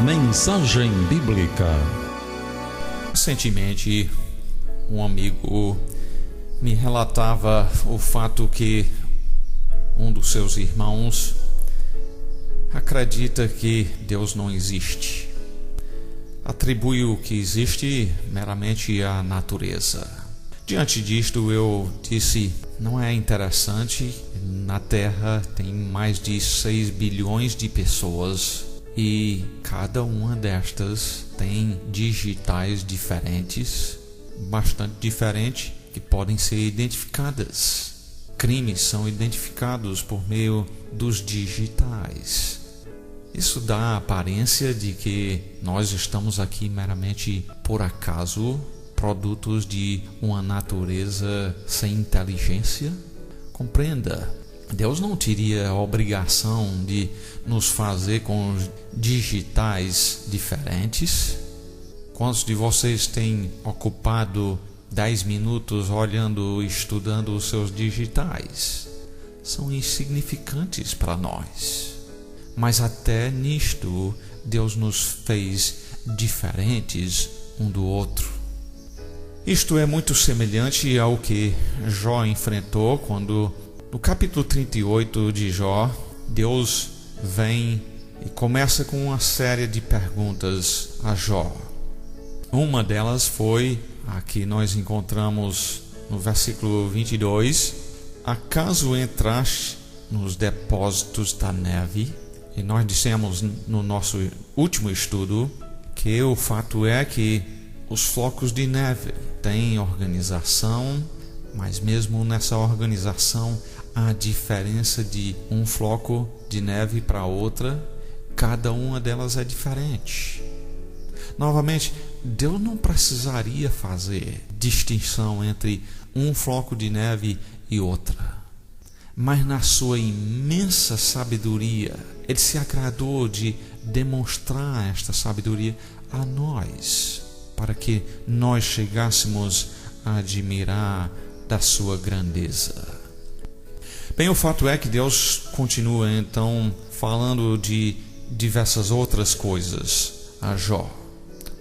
Mensagem Bíblica. Recentemente, um amigo me relatava o fato que um dos seus irmãos acredita que Deus não existe. Atribui o que existe meramente à natureza. Diante disto, eu disse: não é interessante? Na Terra tem mais de 6 bilhões de pessoas e cada uma destas tem digitais diferentes, bastante diferentes, que podem ser identificadas. Crimes são identificados por meio dos digitais. Isso dá a aparência de que nós estamos aqui meramente por acaso, produtos de uma natureza sem inteligência. Compreenda, Deus não teria a obrigação de nos fazer com digitais diferentes. Quantos de vocês têm ocupado 10 minutos olhando e estudando os seus digitais? São insignificantes para nós. Mas até nisto, Deus nos fez diferentes um do outro. Isto é muito semelhante ao que Jó enfrentou quando, no capítulo 38 de Jó, Deus vem e começa com uma série de perguntas a Jó. Uma delas foi a que nós encontramos no versículo 22. Acaso entraste nos depósitos da neve? E nós dissemos no nosso último estudo que o fato é que os flocos de neve têm organização, mas mesmo nessa organização há diferença de um floco de neve para outra. Cada uma delas é diferente. Novamente, Deus não precisaria fazer distinção entre um floco de neve e outra. Mas na sua imensa sabedoria, Ele se agradou de demonstrar esta sabedoria a nós, para que nós chegássemos a admirar da sua grandeza. Bem, o fato é que Deus continua então falando de diversas outras coisas a Jó.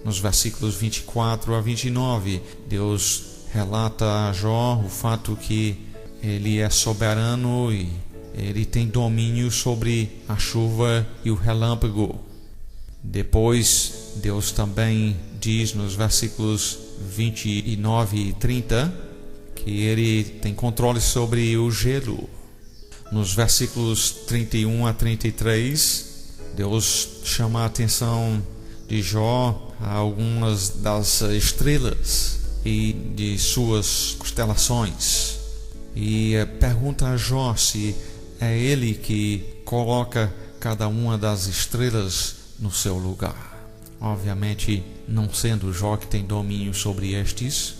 Nos versículos 24 a 29, Deus relata a Jó o fato que ele é soberano e ele tem domínio sobre a chuva e o relâmpago. Depois, Deus também diz nos versículos 29 e 30 que ele tem controle sobre o gelo. Nos versículos 31 a 33, Deus chama a atenção de Jó a algumas das estrelas e de suas constelações. E pergunta a Jó se é ele que coloca cada uma das estrelas no seu lugar. Obviamente, não sendo Jó que tem domínio sobre estes.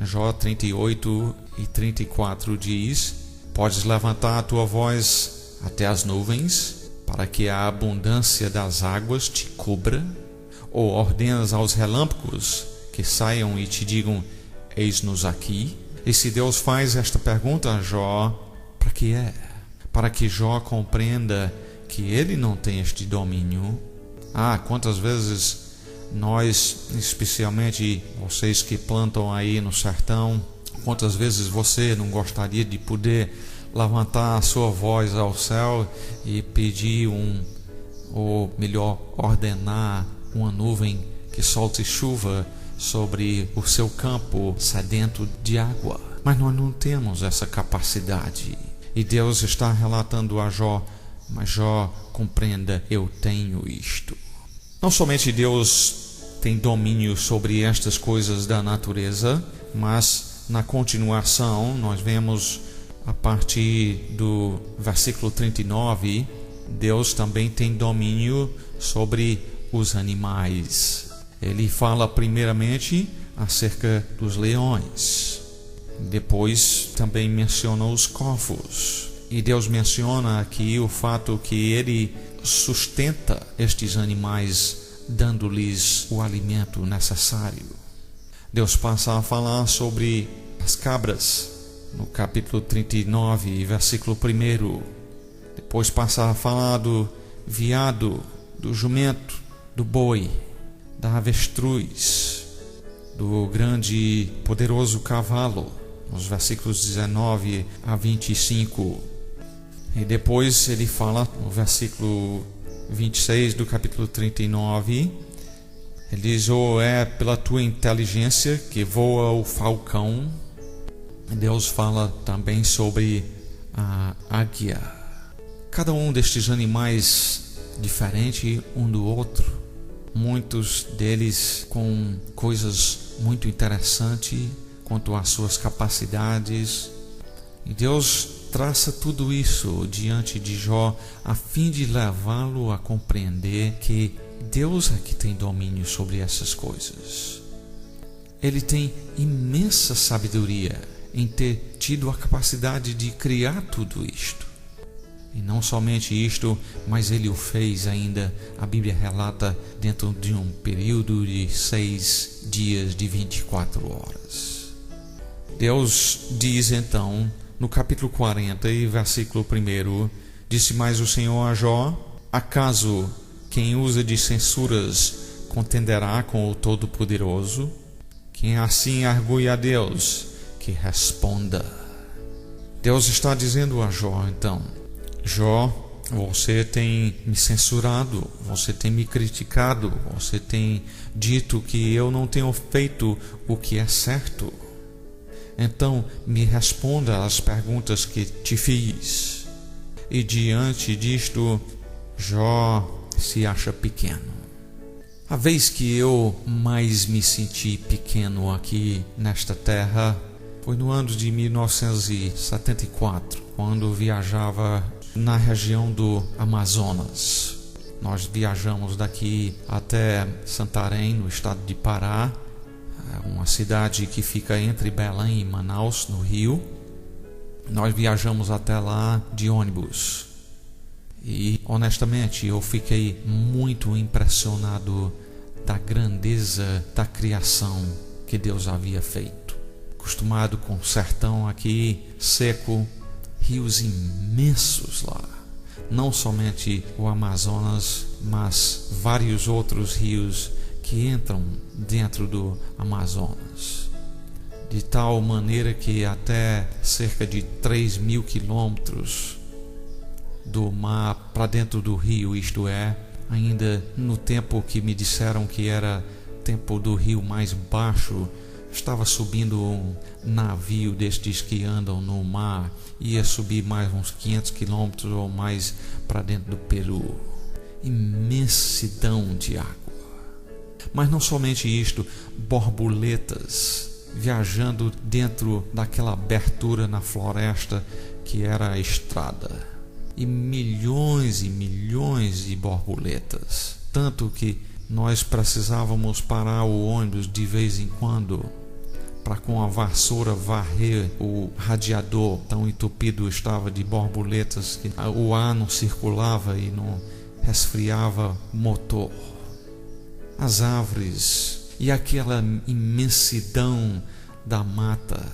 Jó 38 e 34 diz: podes levantar a tua voz até as nuvens, para que a abundância das águas te cubra? Ou ordenas aos relâmpagos que saiam e te digam: eis-nos aqui? E se Deus faz esta pergunta a Jó, para que é? Para que Jó compreenda que ele não tem este domínio. Quantas vezes nós, especialmente vocês que plantam aí no sertão, quantas vezes você não gostaria de poder levantar a sua voz ao céu e pedir ou melhor, ordenar uma nuvem que solte chuva sobre o seu campo sedento de água? Mas nós não temos essa capacidade. E Deus está relatando a Jó: mas Jó, compreenda, eu tenho isto. Não somente Deus tem domínio sobre estas coisas da natureza, mas na continuação nós vemos a partir do versículo 39, Deus também tem domínio sobre os animais. Ele fala primeiramente acerca dos leões. Depois também menciona os corvos. E Deus menciona aqui o fato que Ele sustenta estes animais, dando-lhes o alimento necessário. Deus passa a falar sobre as cabras, no capítulo 39, versículo 1. Depois passa a falar do veado, do jumento, do boi, da avestruz, do grande e poderoso cavalo, nos versículos 19 a 25. E depois ele fala no versículo 26 do capítulo 39, ele diz: ou é pela tua inteligência que voa o falcão. E Deus fala também sobre a águia. Cada um destes animais diferente um do outro, muitos deles com coisas muito interessantes quanto às suas capacidades. E Deus traça tudo isso diante de Jó a fim de levá-lo a compreender que Deus é que tem domínio sobre essas coisas. Ele tem imensa sabedoria em ter tido a capacidade de criar tudo isto. E não somente isto, mas ele o fez ainda, a Bíblia relata, dentro de um período de 6 dias de 24 horas. Deus diz então, no capítulo 40 e versículo 1, disse mais o Senhor a Jó: acaso quem usa de censuras contenderá com o Todo-Poderoso? Quem assim argue a Deus, que responda. Deus está dizendo a Jó então: Jó, você tem me censurado, você tem me criticado, você tem dito que eu não tenho feito o que é certo. Então me responda as perguntas que te fiz. E diante disto, Jó se acha pequeno. A vez que eu mais me senti pequeno aqui nesta terra foi no ano de 1974, quando viajava na região do Amazonas. Nós viajamos daqui até Santarém, no estado de Pará, uma cidade que fica entre Belém e Manaus, no Rio. Nós viajamos até lá de ônibus. E honestamente eu fiquei muito impressionado da grandeza da criação que Deus havia feito. Acostumado com o sertão aqui seco, rios imensos lá. Não somente o Amazonas, mas vários outros rios que entram dentro do Amazonas. De tal maneira que até cerca de 3.000 quilômetros do mar para dentro do rio, isto é, ainda no tempo que me disseram que era tempo do rio mais baixo, estava subindo um navio destes que andam no mar, ia subir mais uns 500 quilômetros ou mais para dentro do Peru. Imensidão de água. Mas não somente isto, borboletas viajando dentro daquela abertura na floresta que era a estrada. E milhões de borboletas, tanto que nós precisávamos parar o ônibus de vez em quando para com a vassoura varrer o radiador, tão entupido estava de borboletas que o ar não circulava e não resfriava o motor. As árvores e aquela imensidão da mata,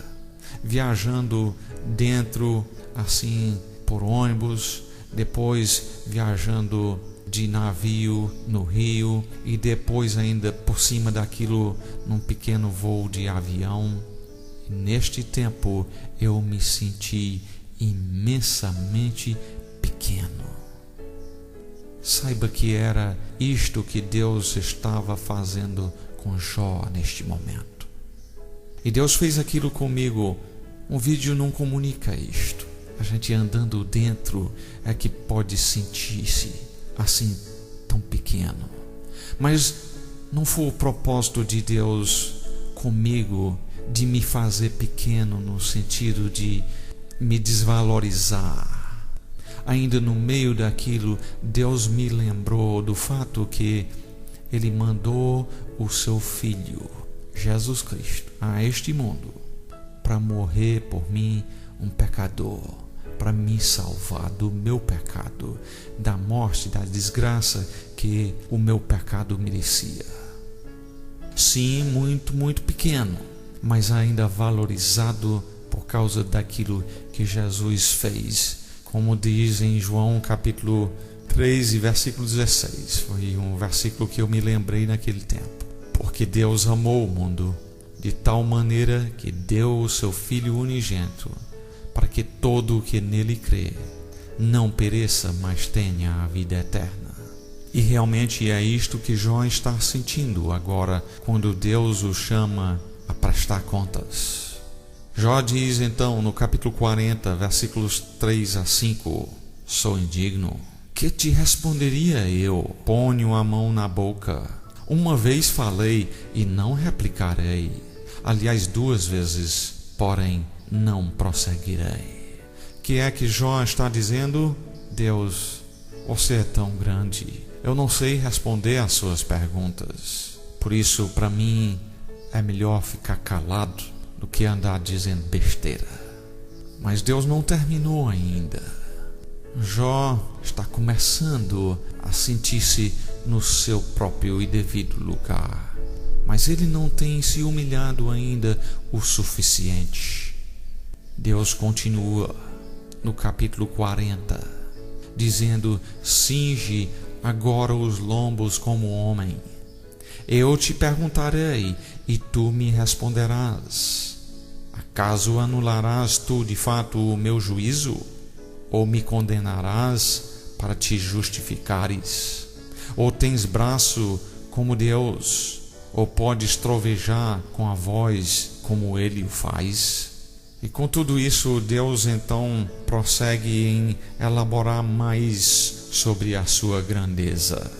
viajando dentro assim por ônibus, depois viajando de navio no rio e depois ainda por cima daquilo num pequeno voo de avião. E neste tempo eu me senti imensamente pequeno. Saiba que era isto que Deus estava fazendo com Jó neste momento. E Deus fez aquilo comigo. Um vídeo não comunica isto. A gente andando dentro é que pode sentir-se assim tão pequeno. Mas não foi o propósito de Deus comigo de me fazer pequeno no sentido de me desvalorizar. Ainda no meio daquilo, Deus me lembrou do fato que Ele mandou o seu Filho, Jesus Cristo, a este mundo para morrer por mim, um pecador, para me salvar do meu pecado, da morte, da desgraça que o meu pecado merecia. Sim, muito pequeno, mas ainda valorizado por causa daquilo que Jesus fez. Como diz em João capítulo 3 e versículo 16. Foi um versículo que eu me lembrei naquele tempo. Porque Deus amou o mundo de tal maneira que deu o seu Filho unigênito, para que todo o que nele crê não pereça, mas tenha a vida eterna. E realmente é isto que Jó está sentindo agora, quando Deus o chama a prestar contas. Jó diz então no capítulo 40, versículos 3 a 5, sou indigno. Que te responderia eu? Ponho a mão na boca. Uma vez falei e não replicarei. Aliás, 2 vezes, porém não prosseguirei. Que é que Jó está dizendo? Deus, você é tão grande. Eu não sei responder às suas perguntas. Por isso, para mim, é melhor ficar calado do que andar dizendo besteira. Mas Deus não terminou ainda. Jó está começando a sentir-se no seu próprio e devido lugar. Mas ele não tem se humilhado ainda o suficiente. Deus continua no capítulo 40, dizendo: cinge agora os lombos como homem. Eu te perguntarei e tu me responderás. Acaso anularás tu de fato o meu juízo? Ou me condenarás para te justificares? Ou tens braço como Deus? Ou podes trovejar com a voz como ele o faz? E com tudo isso, Deus então prossegue em elaborar mais sobre a sua grandeza.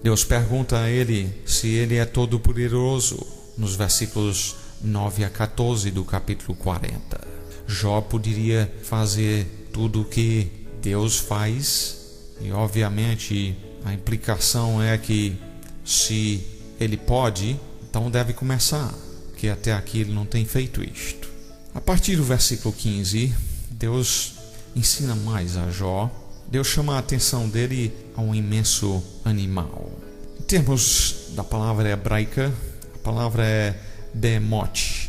Deus pergunta a ele se ele é todo-poderoso, nos versículos 9 a 14 do capítulo 40. Jó poderia fazer tudo o que Deus faz, e obviamente a implicação é que se ele pode, então deve começar, porque até aqui ele não tem feito isto. A partir do versículo 15, Deus ensina mais a Jó. Deus chama a atenção dele a um imenso animal. Em termos da palavra hebraica, a palavra é behemoth.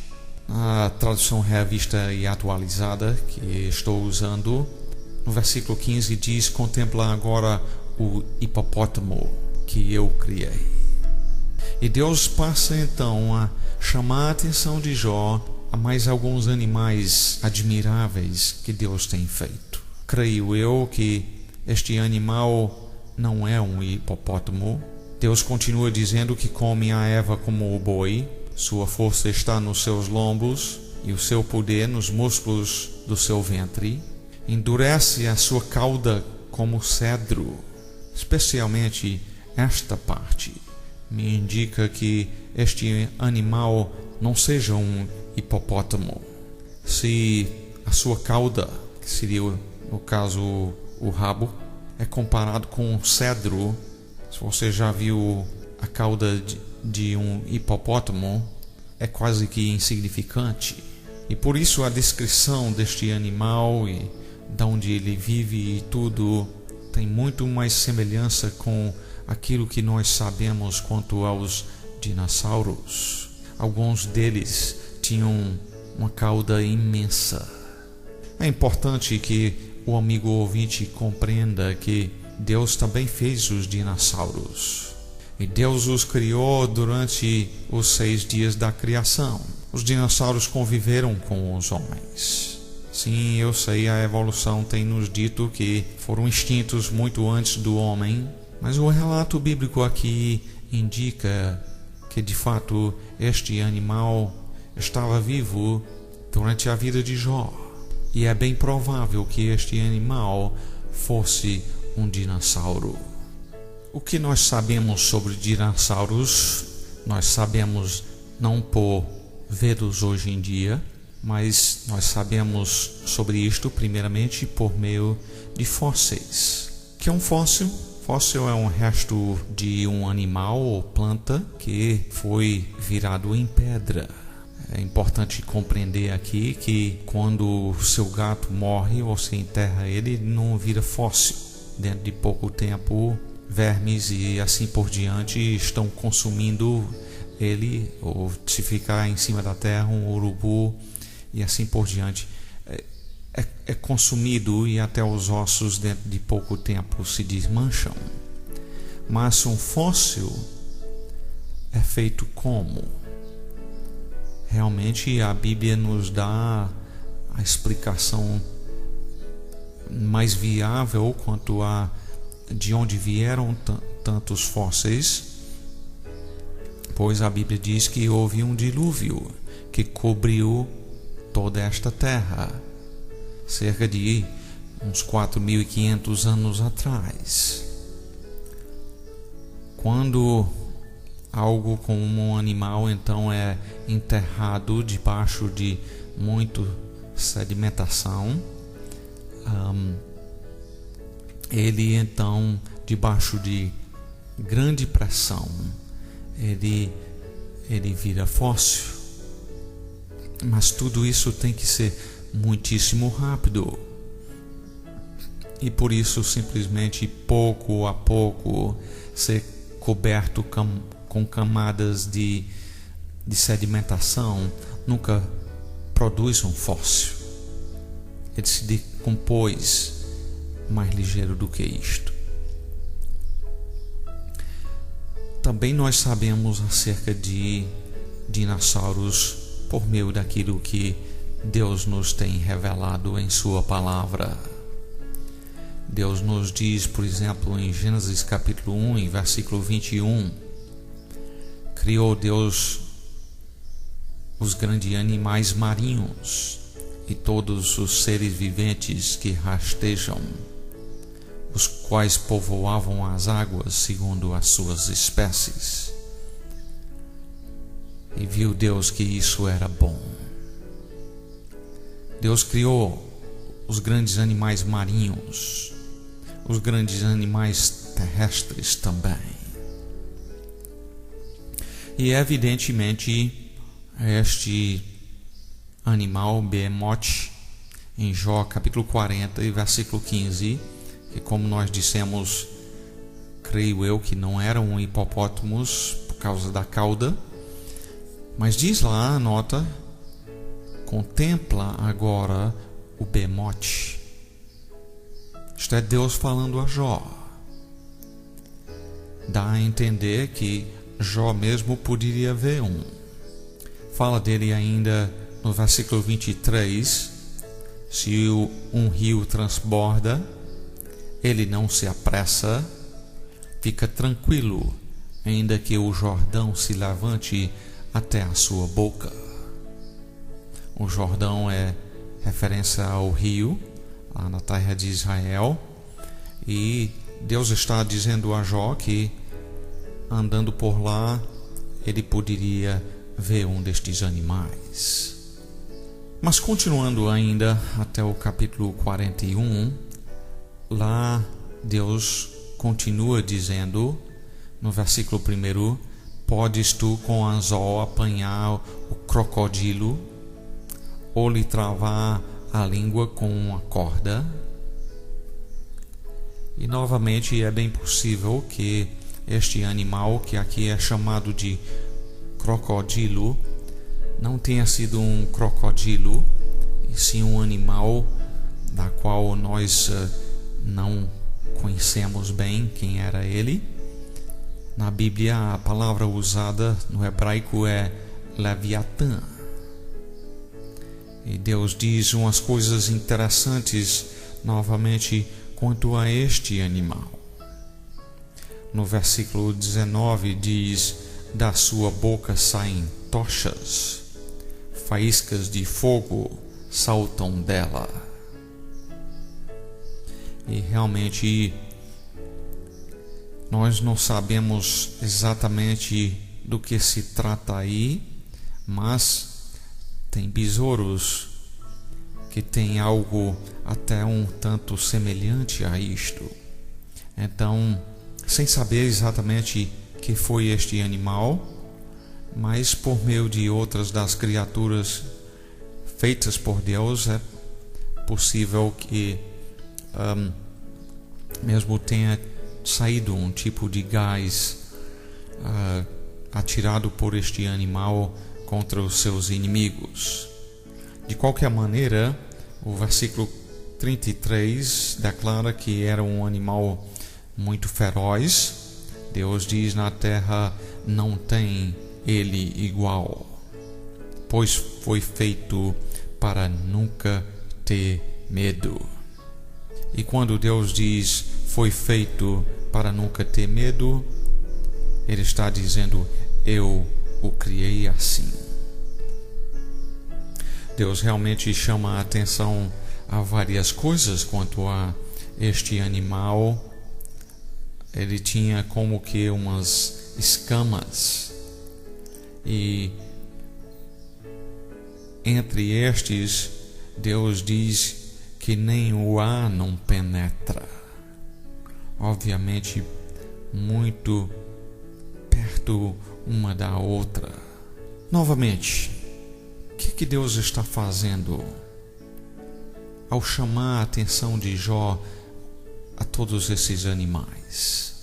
A tradução revista e atualizada que estou usando, no versículo 15 diz: contempla agora o hipopótamo que eu criei. E Deus passa então a chamar a atenção de Jó a mais alguns animais admiráveis que Deus tem feito. Creio eu que este animal não é um hipopótamo. Deus continua dizendo que come a Eva como o boi, sua força está nos seus lombos e o seu poder nos músculos do seu ventre. Endurece a sua cauda como cedro. Especialmente esta parte me indica que este animal não seja um hipopótamo. Se a sua cauda, que seria no caso o rabo, é comparado com um cedro, se você já viu a cauda de um hipopótamo, é quase que insignificante. E por isso a descrição deste animal e de onde ele vive e tudo tem muito mais semelhança com aquilo que nós sabemos quanto aos dinossauros. Alguns deles tinham uma cauda imensa. É importante que o amigo ouvinte compreenda que Deus também fez os dinossauros. E Deus os criou durante os 6 dias da criação. Os dinossauros conviveram com os homens. Sim, eu sei, a evolução tem nos dito que foram extintos muito antes do homem, mas o relato bíblico aqui indica que de fato este animal estava vivo durante a vida de Jó. E é bem provável que este animal fosse um dinossauro. O que nós sabemos sobre dinossauros, nós sabemos não por vê-los hoje em dia, mas nós sabemos sobre isto primeiramente por meio de fósseis. O que é um fóssil? Fóssil é um resto de um animal ou planta que foi virado em pedra. É importante compreender aqui que quando o seu gato morre, você enterra ele, não vira fóssil. Dentro de pouco tempo, vermes e assim por diante estão consumindo ele, ou se ficar em cima da terra, um urubu e assim por diante. é consumido e até os ossos dentro de pouco tempo se desmancham. Mas um fóssil é feito como? Realmente a Bíblia nos dá a explicação mais viável quanto a de onde vieram tantos fósseis, pois a Bíblia diz que houve um dilúvio que cobriu toda esta terra, cerca de uns 4.500 anos atrás. Quando algo como um animal então é enterrado debaixo de muita sedimentação, ele então, debaixo de grande pressão, ele vira fóssil. Mas tudo isso tem que ser muitíssimo rápido. E por isso, simplesmente, pouco a pouco, ser coberto com camadas de sedimentação nunca produz um fóssil. Ele se decompôs mais ligeiro do que isto. Também nós sabemos acerca de dinossauros por meio daquilo que Deus nos tem revelado em sua palavra. Deus nos diz, por exemplo, em Gênesis capítulo 1, em versículo 21, criou Deus os grandes animais marinhos e todos os seres viventes que rastejam, os quais povoavam as águas segundo as suas espécies. E viu Deus que isso era bom. Deus criou os grandes animais marinhos, os grandes animais terrestres também. E evidentemente este animal Behemoth, em Jó capítulo 40 e versículo 15, que, como nós dissemos, creio eu que não era um hipopótamo por causa da cauda, mas diz lá a nota: contempla agora o Behemoth. Isto é Deus falando a Jó. Dá a entender que Jó mesmo poderia ver um. Fala dele ainda no versículo 23: se um rio transborda, ele não se apressa, fica tranquilo, ainda que o Jordão se levante até a sua boca. O Jordão é referência ao rio, lá na terra de Israel, e Deus está dizendo a Jó que, andando por lá, ele poderia ver um destes animais. Mas continuando ainda até o capítulo 41, lá Deus continua dizendo, no versículo 1: podes tu com anzol apanhar o crocodilo, ou lhe travar a língua com uma corda? E novamente é bem possível que este animal, que aqui é chamado de crocodilo, não tenha sido um crocodilo, e sim um animal da qual nós não conhecemos bem quem era ele. Na Bíblia, a palavra usada no hebraico é Leviatã. E Deus diz umas coisas interessantes novamente quanto a este animal. No versículo 19 diz: da sua boca saem tochas, faíscas de fogo saltam dela. E realmente nós não sabemos exatamente do que se trata aí, mas tem besouros que tem algo até um tanto semelhante a isto. Então, sem saber exatamente que foi este animal, mas por meio de outras das criaturas feitas por Deus, é possível que mesmo tenha saído um tipo de gás atirado por este animal contra os seus inimigos. De qualquer maneira, O versículo 33 declara que era um animal muito feroz. Deus diz: na terra não tem ele igual, pois foi feito para nunca ter medo. E quando Deus diz foi feito para nunca ter medo, Ele está dizendo: eu o criei assim. Deus realmente chama a atenção a várias coisas quanto a este animal. Ele tinha como que umas escamas, e entre estes Deus diz que nem o ar não penetra. Obviamente muito perto uma da outra. Novamente, o que Deus está fazendo ao chamar a atenção de Jó a todos esses animais?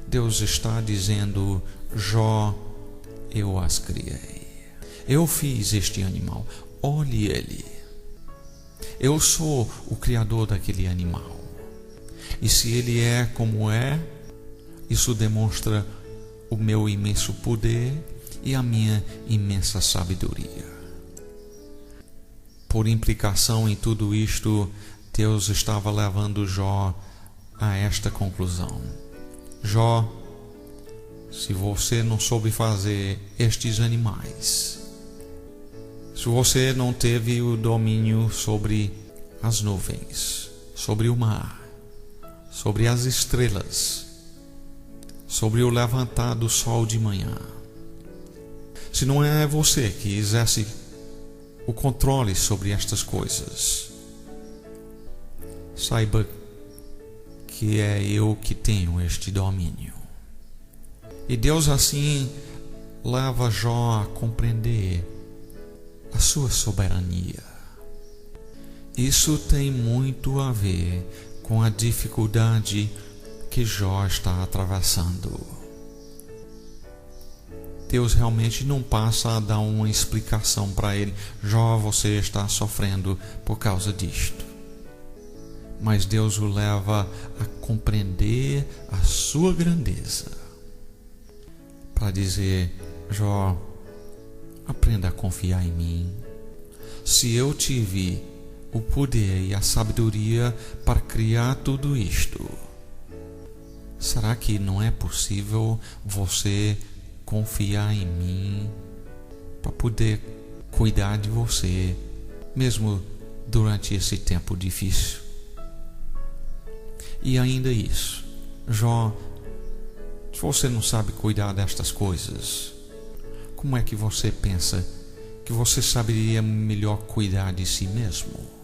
Deus está dizendo: Jó, eu as criei. Eu fiz este animal. Olhe ele. Eu sou o criador daquele animal. E se ele é como é, isso demonstra o meu imenso poder e a minha imensa sabedoria. Por implicação em tudo isto, Deus estava levando Jó a esta conclusão: Jó, se você não soube fazer estes animais, se você não teve o domínio sobre as nuvens, sobre o mar, sobre as estrelas, sobre o levantar do sol de manhã, se não é você que exerce o controle sobre estas coisas, saiba que é eu que tenho este domínio. E Deus assim leva Jó a compreender a sua soberania. Isso tem muito a ver com a dificuldade que Jó está atravessando. Deus realmente não passa a dar uma explicação para ele: Jó, você está sofrendo por causa disto. Mas Deus o leva a compreender a sua grandeza, para dizer: Jó, aprenda a confiar em mim. Se eu tive o poder e a sabedoria para criar tudo isto, será que não é possível você confiar em mim para poder cuidar de você, mesmo durante esse tempo difícil? E ainda isso, Jó, se você não sabe cuidar destas coisas, como é que você pensa que você saberia melhor cuidar de si mesmo?